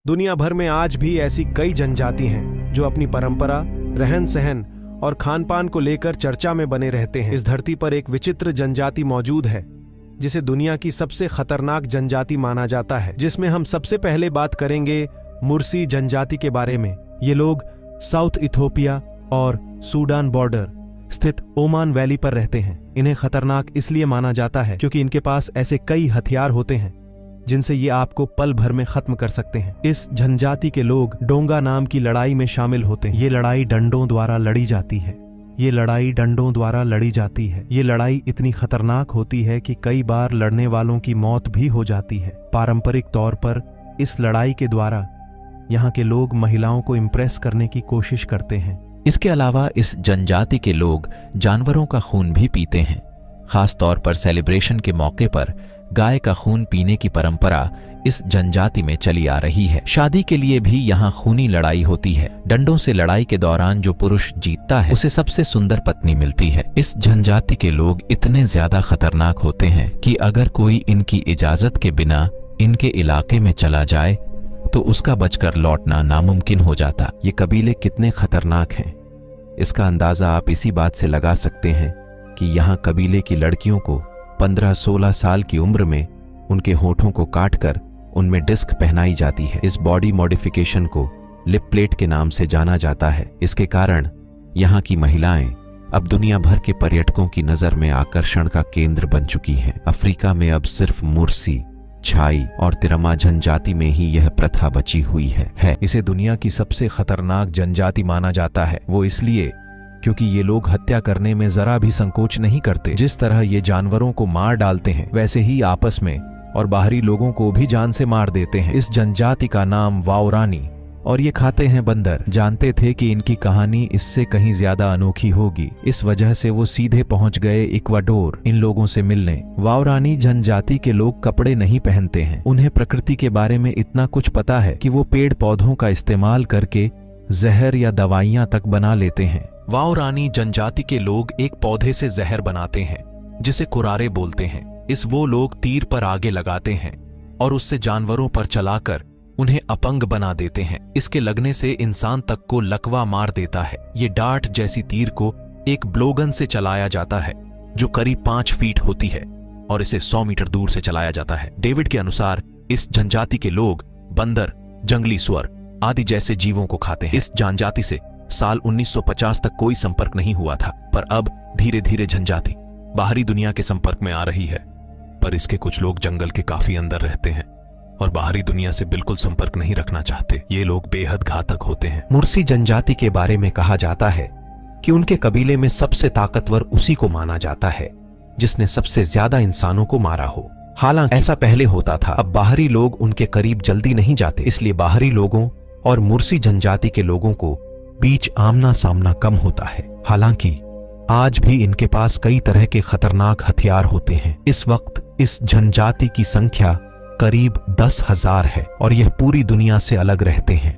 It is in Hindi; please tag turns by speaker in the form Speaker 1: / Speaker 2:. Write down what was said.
Speaker 1: दुनिया भर में आज भी ऐसी कई जनजाति हैं जो अपनी परंपरा, रहन सहन और खान पान को लेकर चर्चा में बने रहते हैं। इस धरती पर एक विचित्र जनजाति मौजूद है जिसे दुनिया की सबसे खतरनाक जनजाति माना जाता है, जिसमें हम सबसे पहले बात करेंगे मुर्सी जनजाति के बारे में। ये लोग साउथ इथियोपिया और सूडान बॉर्डर स्थित ओमान वैली पर रहते हैं। इन्हें खतरनाक इसलिए माना जाता है क्योंकि इनके पास ऐसे कई हथियार होते हैं जिनसे ये आपको पल भर में खत्म कर सकते हैं। इस जनजाति के लोग डोंगा नाम की लड़ाई में शामिल होते हैं। ये लड़ाई डंडों द्वारा लड़ी जाती है। ये लड़ाई इतनी खतरनाक होती है कि कई बार लड़ने वालों की मौत भी हो जाती है। पारंपरिक तौर पर इस लड़ाई के द्वारा यहाँ के लोग महिलाओं को इम्प्रेस करने की कोशिश करते हैं।
Speaker 2: इसके अलावा इस जनजाति के लोग जानवरों का खून भी पीते हैं। खास तौर पर सेलिब्रेशन के मौके पर गाय का खून पीने की परंपरा इस जनजाति में चली आ रही है। शादी के लिए भी यहाँ खूनी लड़ाई होती है। डंडों से लड़ाई के दौरान जो पुरुष जीतता है उसे सबसे सुंदर पत्नी मिलती है। इस जनजाति के लोग इतने ज्यादा खतरनाक होते हैं कि अगर कोई इनकी इजाजत के बिना इनके इलाके में चला जाए तो उसका बचकर लौटना नामुमकिन हो जाता।
Speaker 3: ये कबीले कितने खतरनाक हैं, इसका अंदाजा आप इसी बात से लगा सकते हैं कि यहाँ कबीले की लड़कियों को 15-16 साल की उम्र में उनके होठों को काटकर उनमें डिस्क पहनाई जाती है। इस बॉडी मॉडिफिकेशन को लिप प्लेट के नाम से जाना जाता है। इसके कारण यहाँ की महिलाएं अब दुनिया भर के पर्यटकों की नजर में आकर्षण का केंद्र बन चुकी हैं। अफ्रीका में अब सिर्फ मुर्सी, छाई और तिरमा जनजाति में ही यह प्रथा बची हुई है।
Speaker 1: इसे दुनिया की सबसे खतरनाक जनजाति माना जाता है। वो इसलिए क्योंकि ये लोग हत्या करने में जरा भी संकोच नहीं करते। जिस तरह ये जानवरों को मार डालते हैं वैसे ही आपस में और बाहरी लोगों को भी जान से मार देते हैं। इस जनजाति का नाम वाओरानी और ये खाते हैं बंदर। जानते थे कि इनकी कहानी इससे कहीं ज्यादा अनोखी होगी, इस वजह से वो सीधे पहुंच गए इक्वाडोर इन लोगों से मिलने। वाओरानी जनजाति के लोग कपड़े नहीं पहनते हैं। उन्हें प्रकृति के बारे में इतना कुछ पता है कि वो पेड़ पौधों का इस्तेमाल करके जहर या दवाइयां तक बना लेते हैं। वाओरानी जनजाति के लोग एक पौधे से जहर बनाते हैं जिसे कुरारे बोलते हैं। इस वो लोग तीर पर आगे लगाते हैं और उससे जानवरों पर चलाकर उन्हें अपंग बना देते हैं। इसके लगने से इंसान तक को लकवा मार देता है। ये डार्ट जैसी तीर को एक ब्लोगन से चलाया जाता है जो करीब 5 फीट होती है और इसे 100 मीटर दूर से चलाया जाता है। डेविड के अनुसार इस जनजाति के लोग बंदर, जंगली सुअर आदि जैसे जीवों को खाते हैं। इस जनजाति से साल 1950 तक कोई संपर्क नहीं हुआ था, पर अब धीरे धीरे जनजाति बाहरी दुनिया के संपर्क में आ रही है। पर इसके कुछ लोग जंगल के काफी अंदर रहते हैं और बाहरी दुनिया से बिल्कुल संपर्क नहीं रखना चाहते। ये लोग बेहद घातक होते हैं।
Speaker 3: मुर्सी जनजाति के बारे में कहा जाता है कि उनके कबीले में सबसे ताकतवर उसी को माना जाता है जिसने सबसे ज्यादा इंसानों को मारा हो। हालांकि ऐसा पहले होता था, अब बाहरी लोग उनके करीब जल्दी नहीं जाते, इसलिए बाहरी लोगों और मुर्सी जनजाति के लोगों को बीच आमना सामना कम होता है। हालांकि आज भी इनके पास कई तरह के खतरनाक हथियार होते हैं। इस वक्त इस जनजाति की संख्या करीब 10,000 है और यह पूरी दुनिया से अलग रहते हैं।